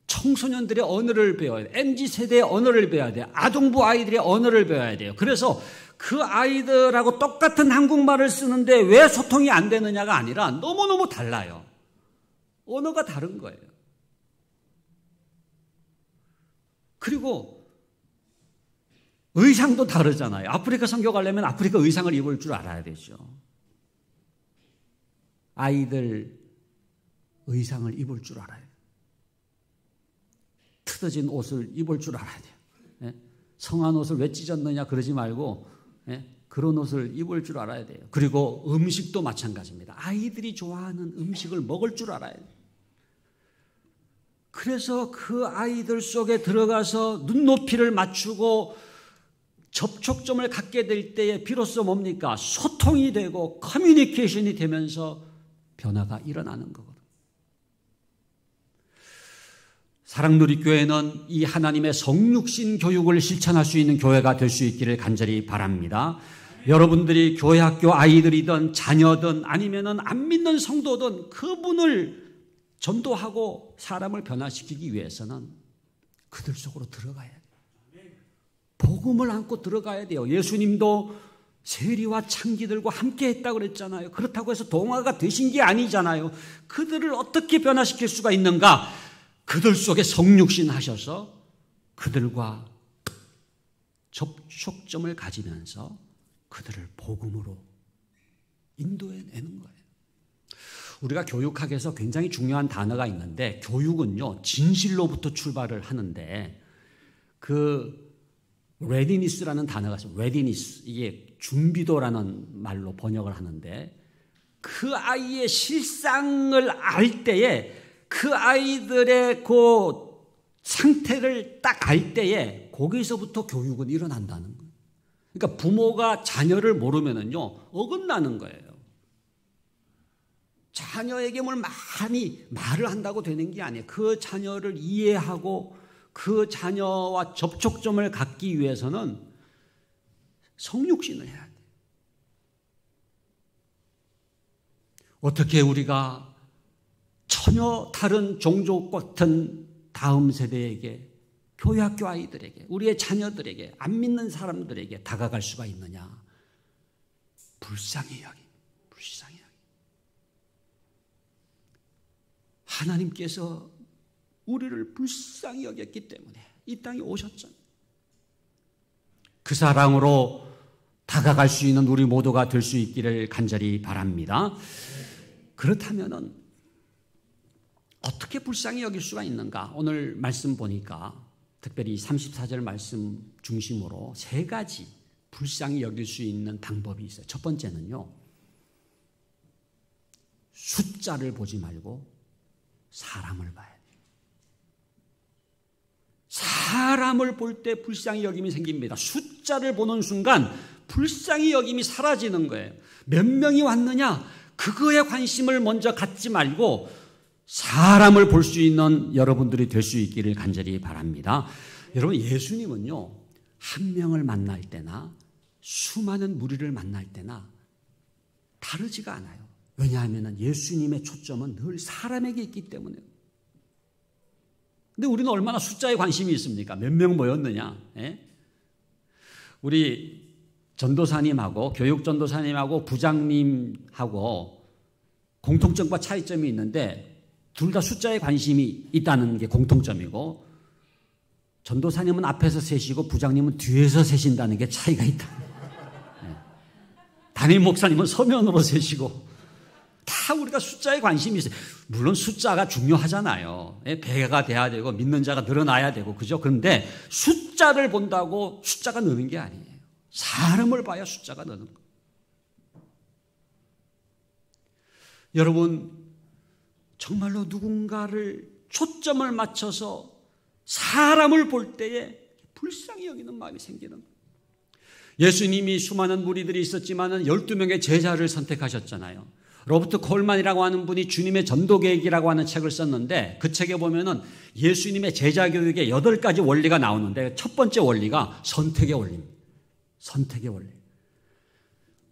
청소년들의 언어를 배워야 돼요. MZ세대의 언어를 배워야 돼요. 아동부 아이들의 언어를 배워야 돼요. 그래서 그 아이들하고 똑같은 한국말을 쓰는데 왜 소통이 안 되느냐가 아니라 너무너무 달라요. 언어가 다른 거예요. 그리고 의상도 다르잖아요. 아프리카 선교 가려면 아프리카 의상을 입을 줄 알아야 되죠. 아이들 의상을 입을 줄 알아야 돼요. 틀어진 옷을 입을 줄 알아야 돼요. 성한 옷을 왜 찢었느냐 그러지 말고 그런 옷을 입을 줄 알아야 돼요. 그리고 음식도 마찬가지입니다. 아이들이 좋아하는 음식을 먹을 줄 알아야 돼요. 그래서 그 아이들 속에 들어가서 눈높이를 맞추고 접촉점을 갖게 될 때에 비로소 뭡니까? 소통이 되고 커뮤니케이션이 되면서 변화가 일어나는 거거든요. 사랑누리교회는 이 하나님의 성육신 교육을 실천할 수 있는 교회가 될 수 있기를 간절히 바랍니다. 여러분들이 교회학교 아이들이든 자녀든 아니면은 안 믿는 성도든 그분을 전도하고 사람을 변화시키기 위해서는 그들 속으로 들어가야 돼요. 복음을 안고 들어가야 돼요. 예수님도 세리와 창기들과 함께 했다고 그랬잖아요. 그렇다고 해서 동화가 되신 게 아니잖아요. 그들을 어떻게 변화시킬 수가 있는가? 그들 속에 성육신 하셔서 그들과 접촉점을 가지면서 그들을 복음으로 인도해내는 거예요. 우리가 교육학에서 굉장히 중요한 단어가 있는데, 교육은요 진실로부터 출발을 하는데, 그 readiness라는 단어가 있어요. readiness, 이게 준비도라는 말로 번역을 하는데, 그 아이의 실상을 알 때에 그 아이들의 그 상태를 딱 알 때에 거기서부터 교육은 일어난다는 거예요. 그러니까 부모가 자녀를 모르면은요 어긋나는 거예요. 자녀에게 뭘 많이 말을 한다고 되는 게 아니에요. 그 자녀를 이해하고 그 자녀와 접촉점을 갖기 위해서는 성육신을 해야 돼요. 어떻게 우리가 전혀 다른 종족 같은 다음 세대에게, 교회학교 아이들에게, 우리의 자녀들에게, 안 믿는 사람들에게 다가갈 수가 있느냐? 불쌍히 여기. 하나님께서 우리를 불쌍히 여겼기 때문에 이 땅에 오셨잖아요. 그 사랑으로 다가갈 수 있는 우리 모두가 될 수 있기를 간절히 바랍니다. 그렇다면은 어떻게 불쌍히 여길 수가 있는가? 오늘 말씀 보니까 특별히 34절 말씀 중심으로 세 가지 불쌍히 여길 수 있는 방법이 있어요. 첫 번째는요, 숫자를 보지 말고 사람을 봐야 돼요. 사람을 볼 때 불쌍히 여김이 생깁니다. 숫자를 보는 순간 불쌍히 여김이 사라지는 거예요. 몇 명이 왔느냐? 그거에 관심을 먼저 갖지 말고 사람을 볼 수 있는 여러분들이 될 수 있기를 간절히 바랍니다. 여러분, 예수님은요, 한 명을 만날 때나 수많은 무리를 만날 때나 다르지가 않아요. 왜냐하면 예수님의 초점은 늘 사람에게 있기 때문에. 근데 우리는 얼마나 숫자에 관심이 있습니까? 몇 명 모였느냐? 예? 우리 전도사님하고 교육전도사님하고 부장님하고 공통점과 차이점이 있는데 둘 다 숫자에 관심이 있다는 게 공통점이고, 전도사님은 앞에서 세시고 부장님은 뒤에서 세신다는 게 차이가 있다. 예. 담임 목사님은 서면으로 세시고, 다 우리가 숫자에 관심이 있어요. 물론 숫자가 중요하잖아요. 예, 배가 돼야 되고 믿는 자가 늘어나야 되고, 그죠? 그런데 숫자를 본다고 숫자가 느는 게 아니에요. 사람을 봐야 숫자가 느는 거예요. 여러분, 정말로 누군가를 초점을 맞춰서 사람을 볼 때에 불쌍히 여기는 마음이 생기는 거예요. 예수님이 수많은 무리들이 있었지만 12명의 제자를 선택하셨잖아요. 로버트 콜만이라고 하는 분이 주님의 전도계획이라고 하는 책을 썼는데, 그 책에 보면은 예수님의 제자 교육의 8가지 원리가 나오는데, 첫 번째 원리가 선택의 원리입니다. 선택의 원리.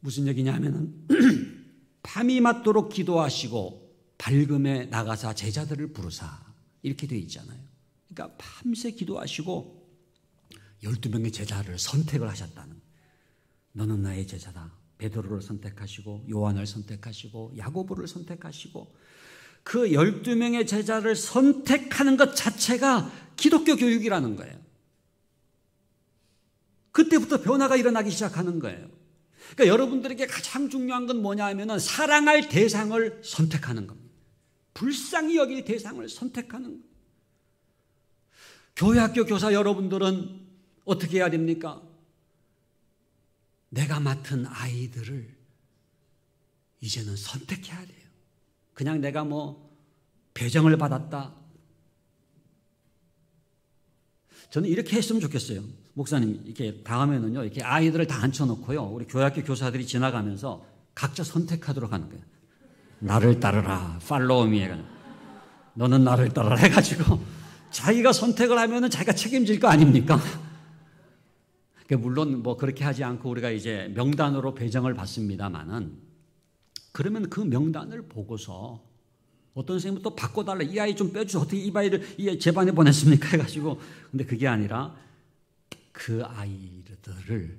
무슨 얘기냐 하면은 밤이 맞도록 기도하시고 밝음에 나가사 제자들을 부르사, 이렇게 되어 있잖아요. 그러니까 밤새 기도하시고 12명의 제자를 선택을 하셨다는 거예요. 너는 나의 제자다. 베드로를 선택하시고 요한을 선택하시고 야고보를 선택하시고, 그 12명의 제자를 선택하는 것 자체가 기독교 교육이라는 거예요. 그때부터 변화가 일어나기 시작하는 거예요. 그러니까 여러분들에게 가장 중요한 건 뭐냐 하면은 사랑할 대상을 선택하는 겁니다. 불쌍히 여길 대상을 선택하는 거예요. 교회학교 교사 여러분들은 어떻게 해야 됩니까? 내가 맡은 아이들을 이제는 선택해야 돼요. 그냥 내가 배정을 받았다. 저는 이렇게 했으면 좋겠어요. 목사님, 이렇게 다음에는요, 이렇게 아이들을 다 앉혀놓고요, 우리 교회학교 교사들이 지나가면서 각자 선택하도록 하는 거예요. 나를 따르라, 팔로우 미. 너는 나를 따르라 해가지고 자기가 선택을 하면은 자기가 책임질 거 아닙니까? 물론 그렇게 하지 않고 우리가 이제 명단으로 배정을 받습니다만은, 그러면 그 명단을 보고서 어떤 선생님은 또 바꿔달라. 이 아이 좀 빼주세요. 어떻게 이 아이를 제 반에 보냈습니까? 해가지고. 근데 그게 아니라 그 아이들을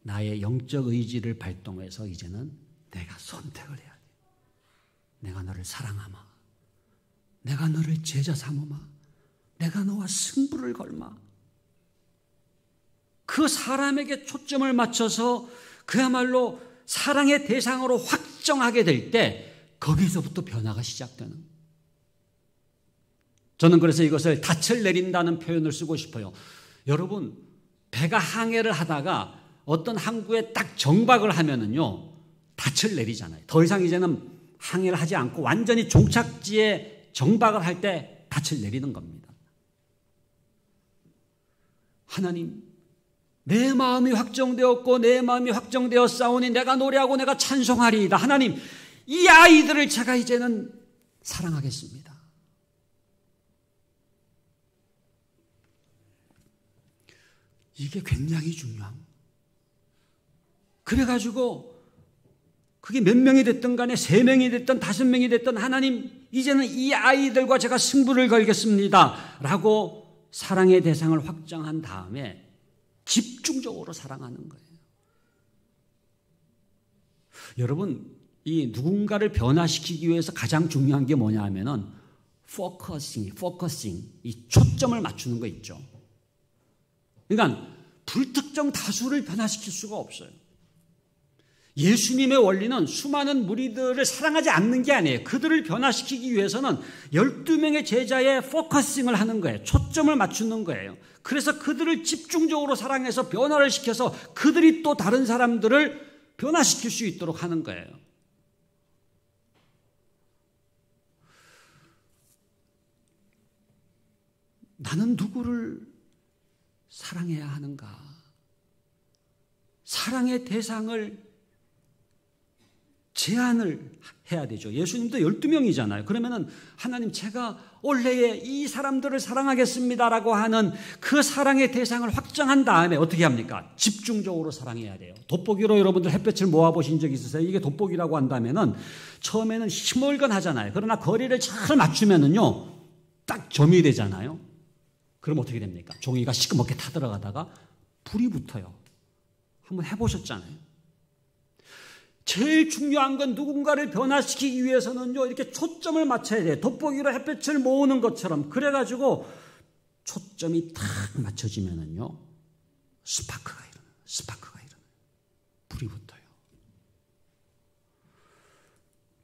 나의 영적 의지를 발동해서 이제는 내가 선택을 해야 돼. 내가 너를 사랑하마. 내가 너를 제자 삼으마. 내가 너와 승부를 걸마. 그 사람에게 초점을 맞춰서 그야말로 사랑의 대상으로 확정하게 될 때 거기서부터 변화가 시작되는. 저는 그래서 이것을 닻을 내린다는 표현을 쓰고 싶어요. 여러분, 배가 항해를 하다가 어떤 항구에 딱 정박을 하면은요, 닻을 내리잖아요. 더 이상 이제는 항해를 하지 않고 완전히 종착지에 정박을 할 때 닻을 내리는 겁니다. 하나님, 내 마음이 확정되었고 내 마음이 확정되었사오니 내가 노래하고 내가 찬송하리이다. 하나님, 이 아이들을 제가 이제는 사랑하겠습니다. 이게 굉장히 중요한. 그래가지고 그게 몇 명이 됐든 간에 3명이 됐든 5명이 됐든, 하나님, 이제는 이 아이들과 제가 승부를 걸겠습니다 라고 사랑의 대상을 확정한 다음에 집중적으로 사랑하는 거예요. 여러분, 이 누군가를 변화시키기 위해서 가장 중요한 게 뭐냐 하면은 포커싱, 이 초점을 맞추는 거 있죠. 그러니까 불특정 다수를 변화시킬 수가 없어요. 예수님의 원리는 수많은 무리들을 사랑하지 않는 게 아니에요. 그들을 변화시키기 위해서는 12명의 제자의 포커싱을 하는 거예요. 초점을 맞추는 거예요. 그래서 그들을 집중적으로 사랑해서 변화를 시켜서 그들이 또 다른 사람들을 변화시킬 수 있도록 하는 거예요. 나는 누구를 사랑해야 하는가? 사랑의 대상을 제한을 해야 되죠. 예수님도 12명이잖아요. 그러면은 하나님, 제가 올해에 이 사람들을 사랑하겠습니다라고 하는 그 사랑의 대상을 확정한 다음에 어떻게 합니까? 집중적으로 사랑해야 돼요. 돋보기로 여러분들 햇볕을 모아보신 적 있으세요? 이게 돋보기라고 한다면은 처음에는 희멀건하잖아요. 그러나 거리를 잘 맞추면은요, 딱 점이 되잖아요. 그럼 어떻게 됩니까? 종이가 시커멓게 타들어가다가 불이 붙어요. 한번 해보셨잖아요. 제일 중요한 건 누군가를 변화시키기 위해서는요, 이렇게 초점을 맞춰야 돼요. 돋보기로 햇볕을 모으는 것처럼. 그래가지고 초점이 탁 맞춰지면은요, 스파크가 일어나요. 불이 붙어요.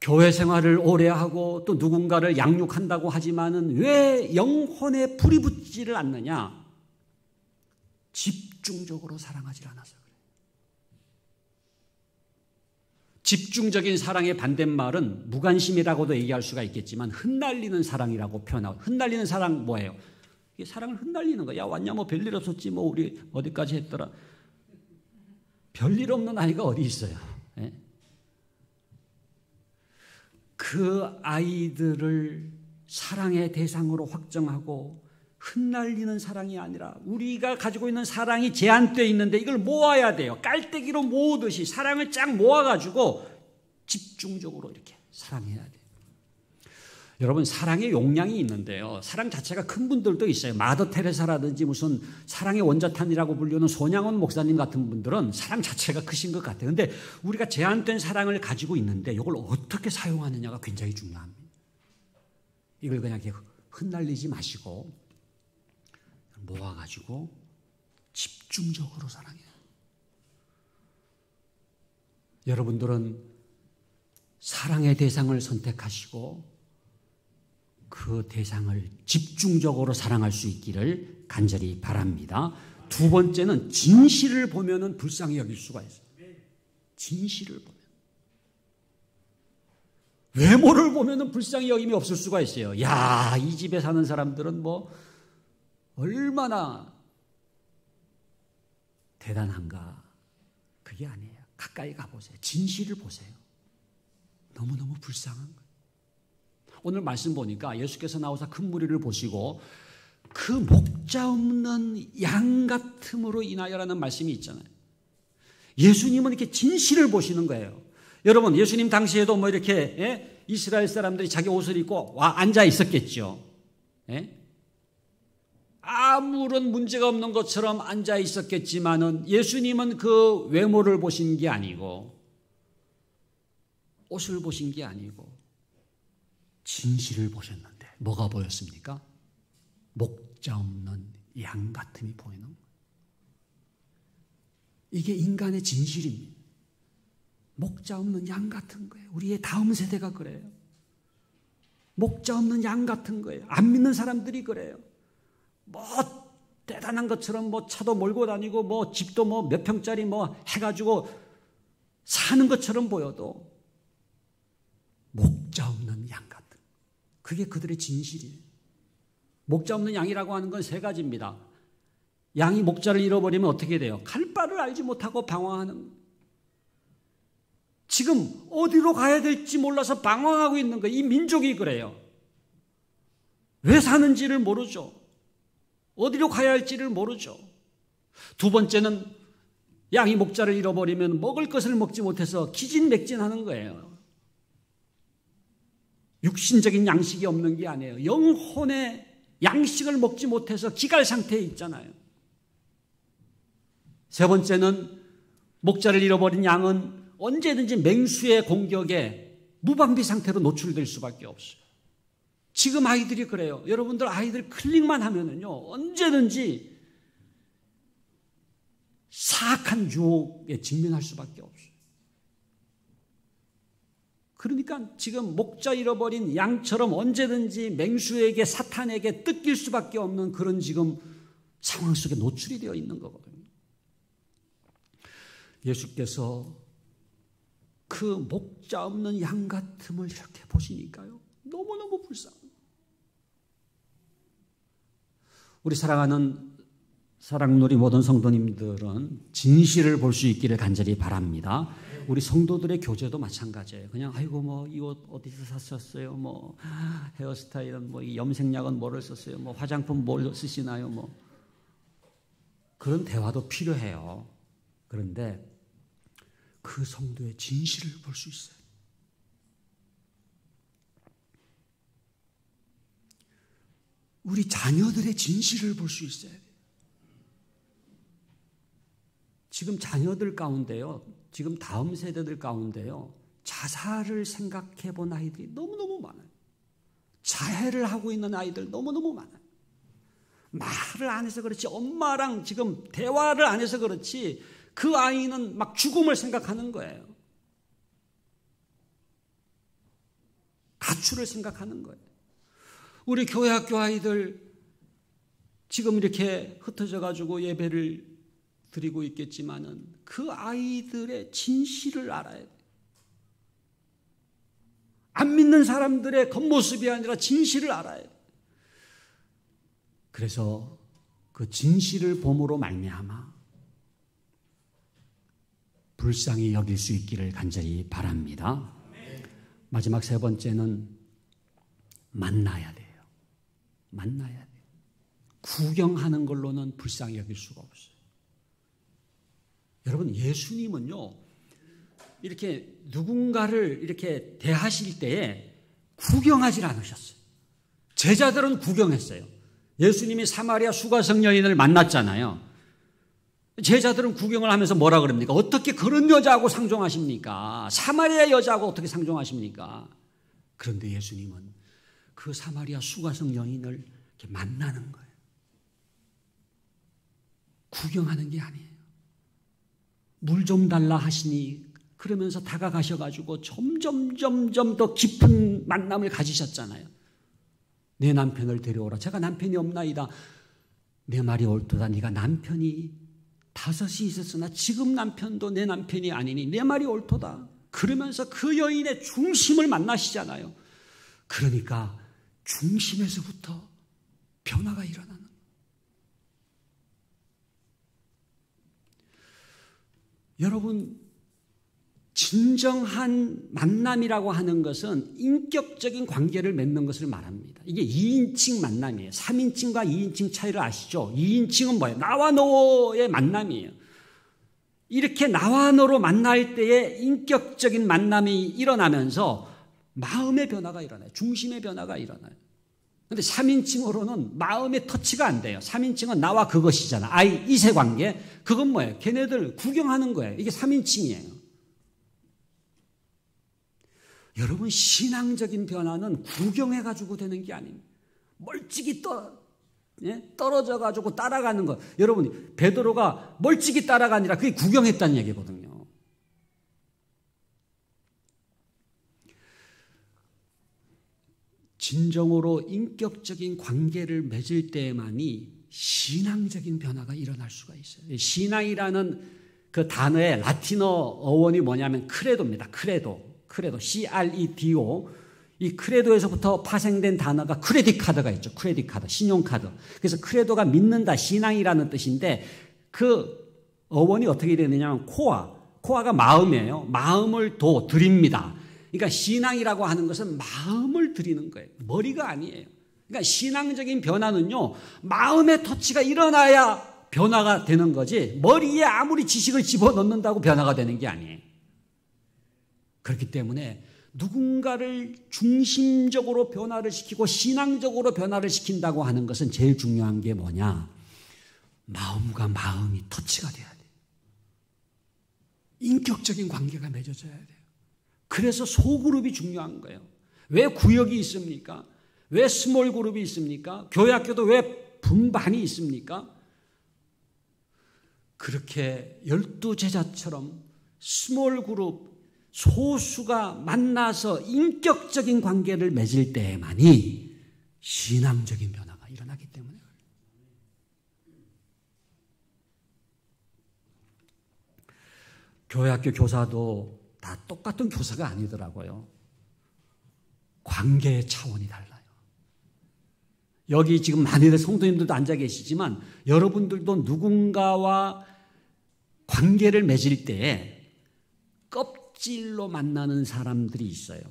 교회 생활을 오래 하고 또 누군가를 양육한다고 하지만은 왜 영혼에 불이 붙지를 않느냐? 집중적으로 사랑하지 않아서. 집중적인 사랑의 반대말은 무관심이라고도 얘기할 수가 있겠지만 흩날리는 사랑이라고 표현하고, 흩날리는 사랑 뭐예요? 이게 사랑을 흩날리는 거야. 야, 왔냐? 뭐 별일 없었지? 뭐 우리 어디까지 했더라? 별일 없는 아이가 어디 있어요? 예? 그 아이들을 사랑의 대상으로 확정하고 흩날리는 사랑이 아니라 우리가 가지고 있는 사랑이 제한되어 있는데 이걸 모아야 돼요. 깔때기로 모으듯이 사랑을 쫙 모아가지고 집중적으로 이렇게 사랑해야 돼요. 여러분, 사랑의 용량이 있는데요, 사랑 자체가 큰 분들도 있어요. 마더 테레사라든지 무슨 사랑의 원자탄이라고 불리는 손양원 목사님 같은 분들은 사랑 자체가 크신 것 같아요. 그런데 우리가 제한된 사랑을 가지고 있는데 이걸 어떻게 사용하느냐가 굉장히 중요합니다. 이걸 그냥 이렇게 흩날리지 마시고 모아가지고 집중적으로 사랑해요. 여러분들은 사랑의 대상을 선택하시고 그 대상을 집중적으로 사랑할 수 있기를 간절히 바랍니다. 두 번째는 진실을 보면은 불쌍히 여길 수가 있어요. 진실을 보면. 외모를 보면은 불쌍히 여김이 없을 수가 있어요. 야, 이 집에 사는 사람들은 뭐 얼마나 대단한가. 그게 아니에요. 가까이 가보세요. 진실을 보세요. 너무너무 불쌍한 거예요. 오늘 말씀 보니까 예수께서 나오사 큰 무리를 보시고 그 목자 없는 양 같음으로 인하여라는 말씀이 있잖아요. 예수님은 이렇게 진실을 보시는 거예요. 여러분, 예수님 당시에도 뭐 이렇게 이스라엘 사람들이 자기 옷을 입고 앉아 있었겠죠. 아무런 문제가 없는 것처럼 앉아 있었겠지만은 예수님은 그 외모를 보신 게 아니고 옷을 보신 게 아니고 진실을 보셨는데 뭐가 보였습니까? 목자 없는 양 같음이 보이는 거예요. 이게 인간의 진실입니다. 목자 없는 양 같은 거예요. 우리의 다음 세대가 그래요. 목자 없는 양 같은 거예요. 안 믿는 사람들이 그래요. 뭐 대단한 것처럼 뭐 차도 몰고 다니고 뭐 집도 뭐 몇 평짜리 뭐 해가지고 사는 것처럼 보여도 목자 없는 양 같은, 그게 그들의 진실이에요. 목자 없는 양이라고 하는 건 세 가지입니다. 양이 목자를 잃어버리면 어떻게 돼요? 갈 바를 알지 못하고 방황하는, 지금 어디로 가야 될지 몰라서 방황하고 있는 거예요. 이 민족이 그래요. 왜 사는지를 모르죠. 어디로 가야 할지를 모르죠. 두 번째는 양이 목자를 잃어버리면 먹을 것을 먹지 못해서 기진맥진하는 거예요. 육신적인 양식이 없는 게 아니에요. 영혼의 양식을 먹지 못해서 기갈 상태에 있잖아요. 세 번째는 목자를 잃어버린 양은 언제든지 맹수의 공격에 무방비 상태로 노출될 수밖에 없어요. 지금 아이들이 그래요. 여러분들 아이들 클릭만 하면은요, 언제든지 사악한 유혹에 직면할 수밖에 없어요. 그러니까 지금 목자 잃어버린 양처럼 언제든지 맹수에게 사탄에게 뜯길 수밖에 없는 그런 지금 상황 속에 노출이 되어 있는 거거든요. 예수께서 그 목자 없는 양 같음을 이렇게 보시니까요, 너무너무 불쌍해요. 우리 사랑하는 사랑놀이 모든 성도님들은 진실을 볼 수 있기를 간절히 바랍니다. 우리 성도들의 교제도 마찬가지예요. 그냥 아이고 뭐 이 옷 어디서 샀었어요? 뭐 헤어스타일은 뭐 이 염색약은 뭐를 썼어요? 뭐 화장품 뭘 쓰시나요? 뭐 그런 대화도 필요해요. 그런데 그 성도의 진실을 볼 수 있어요. 우리 자녀들의 진실을 볼 수 있어야 돼요. 지금 자녀들 가운데요, 지금 다음 세대들 가운데요, 자살을 생각해 본 아이들이 너무너무 많아요. 자해를 하고 있는 아이들 너무너무 많아요. 말을 안 해서 그렇지, 엄마랑 지금 대화를 안 해서 그렇지, 그 아이는 막 죽음을 생각하는 거예요. 가출을 생각하는 거예요. 우리 교회 학교 아이들 지금 이렇게 흩어져 가지고 예배를 드리고 있겠지만은 그 아이들의 진실을 알아야 돼요. 안 믿는 사람들의 겉모습이 아니라 진실을 알아야 돼요. 그래서 그 진실을 봄으로 말미암아 불쌍히 여길 수 있기를 간절히 바랍니다. 마지막 세 번째는 만나야 돼요. 만나야 돼요. 구경하는 걸로는 불쌍히 여길 수가 없어요. 여러분, 예수님은요, 이렇게 누군가를 이렇게 대하실 때에 구경하지 않으셨어요. 제자들은 구경했어요. 예수님이 사마리아 수가성 여인을 만났잖아요. 제자들은 구경을 하면서 뭐라 그럽니까? 어떻게 그런 여자하고 상종하십니까? 사마리아 여자하고 어떻게 상종하십니까? 그런데 예수님은 그 사마리아 수가성 여인을 이렇게 만나는 거예요. 구경하는 게 아니에요. 물 좀 달라 하시니 그러면서 다가가셔가지고 점점 더 깊은 만남을 가지셨잖아요. 내 남편을 데려오라. 제가 남편이 없나이다. 내 말이 옳도다. 네가 남편이 5이 있었으나 지금 남편도 내 남편이 아니니 내 말이 옳도다. 그러면서 그 여인의 중심을 만나시잖아요. 그러니까 중심에서부터 변화가 일어나는 거예요. 여러분, 진정한 만남이라고 하는 것은 인격적인 관계를 맺는 것을 말합니다. 이게 2인칭 만남이에요. 3인칭과 2인칭 차이를 아시죠? 2인칭은 뭐예요? 나와 너의 만남이에요. 이렇게 나와 너로 만날 때에 인격적인 만남이 일어나면서 마음의 변화가 일어나요. 중심의 변화가 일어나요. 그런데 3인칭으로는 마음의 터치가 안 돼요. 3인칭은 나와 그것이잖아. I, 이세 관계. 그건 뭐예요? 걔네들 구경하는 거예요. 이게 3인칭이에요. 여러분, 신앙적인 변화는 구경해가지고 되는 게 아닙니다. 멀찍이 떨어져가지고 따라가는 거. 여러분, 베드로가 멀찍이 따라가니라 그게 구경했다는 얘기거든요. 진정으로 인격적인 관계를 맺을 때만이 신앙적인 변화가 일어날 수가 있어요. 신앙이라는 그 단어의 라틴어 어원이 뭐냐면 크레도입니다. 크레도, C-R-E-D-O. 이 크레도에서부터 파생된 단어가 크레딧 카드가 있죠. 크레딧 카드, 신용카드. 그래서 크레도가 믿는다, 신앙이라는 뜻인데 그 어원이 어떻게 되느냐면 코아가 마음이에요. 마음을 드립니다. 그러니까 신앙이라고 하는 것은 마음을 드리는 거예요. 머리가 아니에요. 그러니까 신앙적인 변화는요, 마음의 터치가 일어나야 변화가 되는 거지, 머리에 아무리 지식을 집어넣는다고 변화가 되는 게 아니에요. 그렇기 때문에 누군가를 중심적으로 변화를 시키고 신앙적으로 변화를 시킨다고 하는 것은 제일 중요한 게 뭐냐? 마음과 마음이 터치가 돼야 돼요. 인격적인 관계가 맺어져야 돼요. 그래서 소그룹이 중요한 거예요. 왜 구역이 있습니까? 왜 스몰 그룹이 있습니까? 교회 학교도 왜 분반이 있습니까? 그렇게 12제자처럼 스몰 그룹, 소수가 만나서 인격적인 관계를 맺을 때만이 신앙적인 변화가 일어나기 때문에 교회학교 교사도 다 똑같은 교사가 아니더라고요. 관계의 차원이 달라요. 여기 지금 많은 성도님들도 앉아 계시지만 여러분들도 누군가와 관계를 맺을 때에 껍질로 만나는 사람들이 있어요.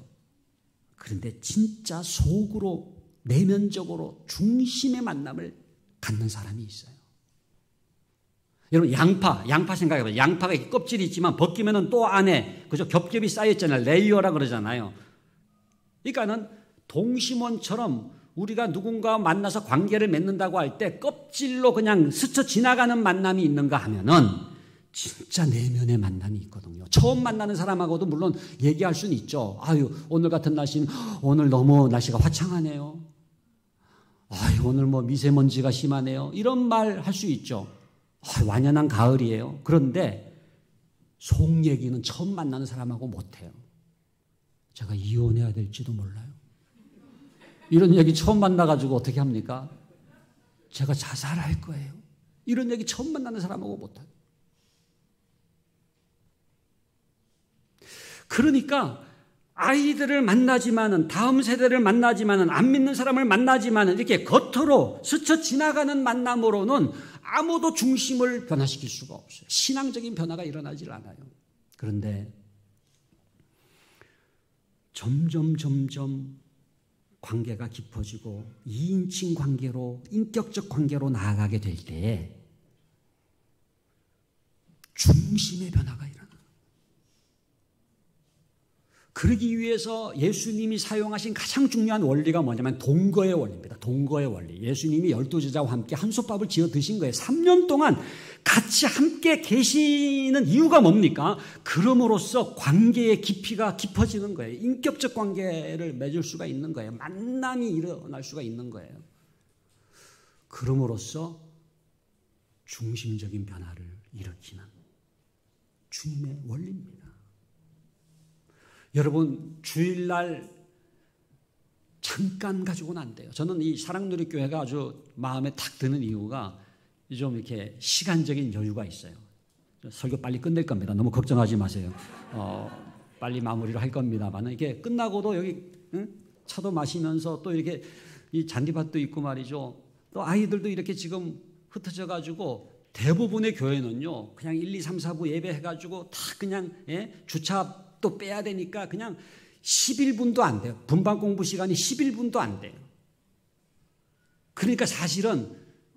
그런데 진짜 속으로 내면적으로 중심의 만남을 갖는 사람이 있어요. 여러분 양파 생각해봐요. 양파가 이렇게 껍질이 있지만 벗기면은 또 안에 그죠 겹겹이 쌓여있잖아요. 레이어라 그러잖아요. 그러니까는 동심원처럼 우리가 누군가와 만나서 관계를 맺는다고 할 때 껍질로 그냥 스쳐 지나가는 만남이 있는가 하면은 진짜 내면의 만남이 있거든요. 처음 만나는 사람하고도 물론 얘기할 수는 있죠. 아유 오늘 같은 날씨는 오늘 너무 날씨가 화창하네요. 아유 오늘 뭐 미세먼지가 심하네요. 이런 말 할 수 있죠. 완연한 가을이에요. 그런데 속 얘기는 처음 만나는 사람하고 못해요. 제가 이혼해야 될지도 몰라요. 이런 얘기 처음 만나가지고 어떻게 합니까? 제가 자살할 거예요. 이런 얘기 처음 만나는 사람하고 못해요. 그러니까 아이들을 만나지만은 다음 세대를 만나지만은 안 믿는 사람을 만나지만은 이렇게 겉으로 스쳐 지나가는 만남으로는 아무도 중심을 변화시킬 수가 없어요. 신앙적인 변화가 일어나질 않아요. 그런데 점점 관계가 깊어지고 2인칭 관계로 인격적 관계로 나아가게 될 때에 중심의 변화가 일어나요. 그러기 위해서 예수님이 사용하신 가장 중요한 원리가 뭐냐면 동거의 원리입니다. 동거의 원리. 예수님이 12제자와 함께 한솥밥을 지어 드신 거예요. 3년 동안 같이 함께 계시는 이유가 뭡니까? 그럼으로써 관계의 깊이가 깊어지는 거예요. 인격적 관계를 맺을 수가 있는 거예요. 만남이 일어날 수가 있는 거예요. 그럼으로써 중심적인 변화를 일으키는 주님의 원리입니다. 여러분 주일날 잠깐 가지고는 안 돼요. 저는 이 사랑누리교회가 아주 마음에 탁 드는 이유가 좀 이렇게 시간적인 여유가 있어요. 설교 빨리 끝낼 겁니다. 너무 걱정하지 마세요. 빨리 마무리를 할 겁니다만 이게 끝나고도 여기 차도 마시면서 또 이렇게 이 잔디밭도 있고 말이죠. 또 아이들도 이렇게 지금 흩어져 가지고 대부분의 교회는요 그냥 1, 2, 3, 4부 예배 해가지고 다 그냥 주차 또 빼야 되니까 그냥 11분도 안 돼요. 분반 공부 시간이 11분도 안 돼요. 그러니까 사실은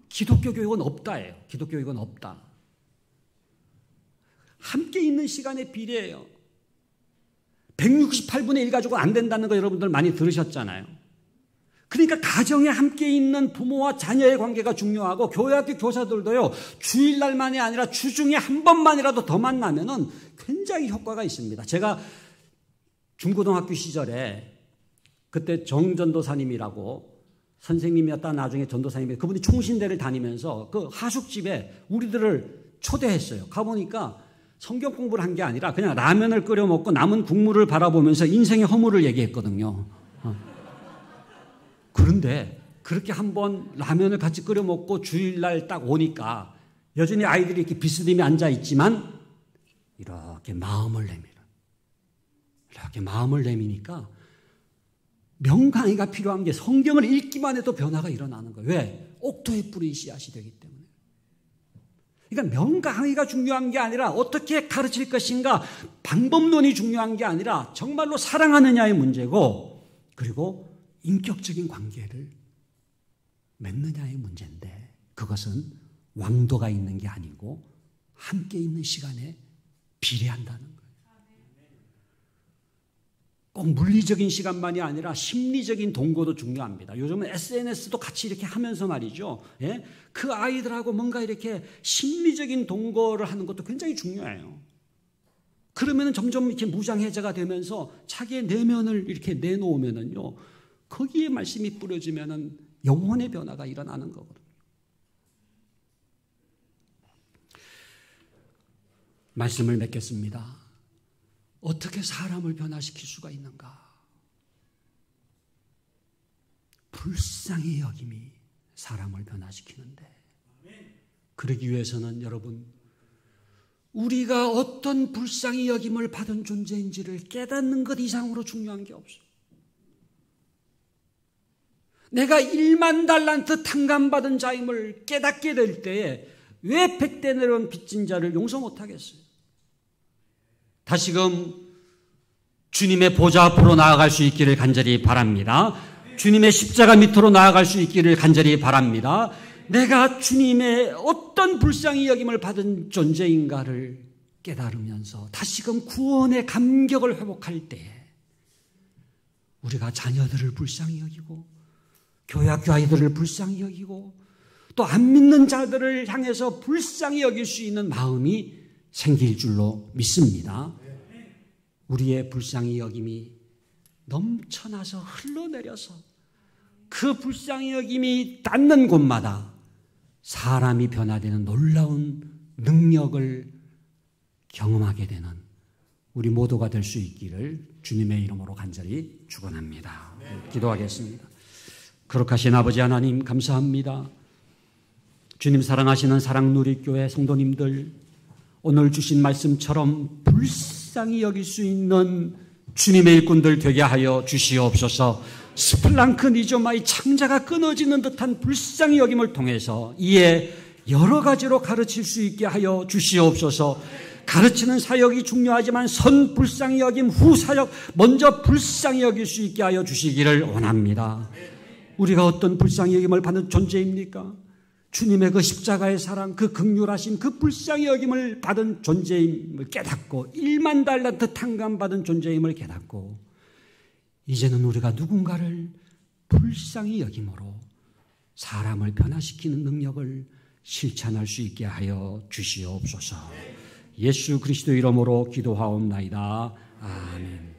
기독교 교육은 없다예요. 기독교 교육은 없다. 함께 있는 시간에 비례해요. 168분의 1 가지고는 안 된다는 거 여러분들 많이 들으셨잖아요. 그러니까 가정에 함께 있는 부모와 자녀의 관계가 중요하고 교회학교 교사들도요 주일날만이 아니라 주중에 한 번만이라도 더 만나면은 굉장히 효과가 있습니다. 제가 중고등학교 시절에 그때 정전도사님이라고 선생님이었다 나중에 전도사님이 그분이 총신대를 다니면서 그 하숙집에 우리들을 초대했어요. 가보니까 성경 공부를 한 게 아니라 그냥 라면을 끓여 먹고 남은 국물을 바라보면서 인생의 허물을 얘기했거든요. 그런데 그렇게 한번 라면을 같이 끓여 먹고 주일날 딱 오니까 여전히 아이들이 이렇게 비스듬히 앉아 있지만 이렇게 마음을 내밀어. 이렇게 마음을 내미니까 명강의가 필요한 게 성경을 읽기만 해도 변화가 일어나는 거예요. 왜? 옥토에 뿌린 씨앗이 되기 때문에. 그러니까 명강의가 중요한 게 아니라 어떻게 가르칠 것인가 방법론이 중요한 게 아니라 정말로 사랑하느냐의 문제고 그리고 인격적인 관계를 맺느냐의 문제인데 그것은 왕도가 있는 게 아니고 함께 있는 시간에 비례한다는 거예요. 꼭 물리적인 시간만이 아니라 심리적인 동거도 중요합니다. 요즘은 SNS도 같이 이렇게 하면서 말이죠. 예? 그 아이들하고 뭔가 이렇게 심리적인 동거를 하는 것도 굉장히 중요해요. 그러면 점점 이렇게 무장해제가 되면서 자기의 내면을 이렇게 내놓으면은요. 거기에 말씀이 뿌려지면은 영혼의 변화가 일어나는 거거든요. 말씀을 맺겠습니다. 어떻게 사람을 변화시킬 수가 있는가? 불쌍히 여김이 사람을 변화시키는데, 그러기 위해서는 여러분, 우리가 어떤 불쌍히 여김을 받은 존재인지를 깨닫는 것 이상으로 중요한 게 없어요. 내가 1만 달란트 탕감받은 자임을 깨닫게 될 때에 왜 100대내론 빚진 자를 용서 못하겠어요? 다시금 주님의 보좌 앞으로 나아갈 수 있기를 간절히 바랍니다. 주님의 십자가 밑으로 나아갈 수 있기를 간절히 바랍니다. 내가 주님의 어떤 불쌍히 여김을 받은 존재인가를 깨달으면서 다시금 구원의 감격을 회복할 때에 우리가 자녀들을 불쌍히 여기고 교회학교 아이들을 불쌍히 여기고 또 안 믿는 자들을 향해서 불쌍히 여길 수 있는 마음이 생길 줄로 믿습니다. 우리의 불쌍히 여김이 넘쳐나서 흘러내려서 그 불쌍히 여김이 닿는 곳마다 사람이 변화되는 놀라운 능력을 경험하게 되는 우리 모두가 될 수 있기를 주님의 이름으로 간절히 축원합니다. 기도하겠습니다. 거룩하신 아버지 하나님 감사합니다. 주님 사랑하시는 사랑누리교회 성도님들, 오늘 주신 말씀처럼 불쌍히 여길 수 있는 주님의 일꾼들 되게 하여 주시옵소서. 스플랑크 니조마의 창자가 끊어지는 듯한 불쌍히 여김을 통해서 이에 여러 가지로 가르칠 수 있게 하여 주시옵소서. 가르치는 사역이 중요하지만 선 불쌍히 여김, 후 사역 먼저 불쌍히 여길 수 있게 하여 주시기를 원합니다. 우리가 어떤 불쌍히 여김을 받는 존재입니까? 주님의 그 십자가의 사랑, 그 긍휼하심, 그 불쌍히 여김을 받은 존재임을 깨닫고 1만 달란트 탕감받은 존재임을 깨닫고 이제는 우리가 누군가를 불쌍히 여김으로 사람을 변화시키는 능력을 실천할 수 있게 하여 주시옵소서. 예수 그리스도 이름으로 기도하옵나이다. 아멘.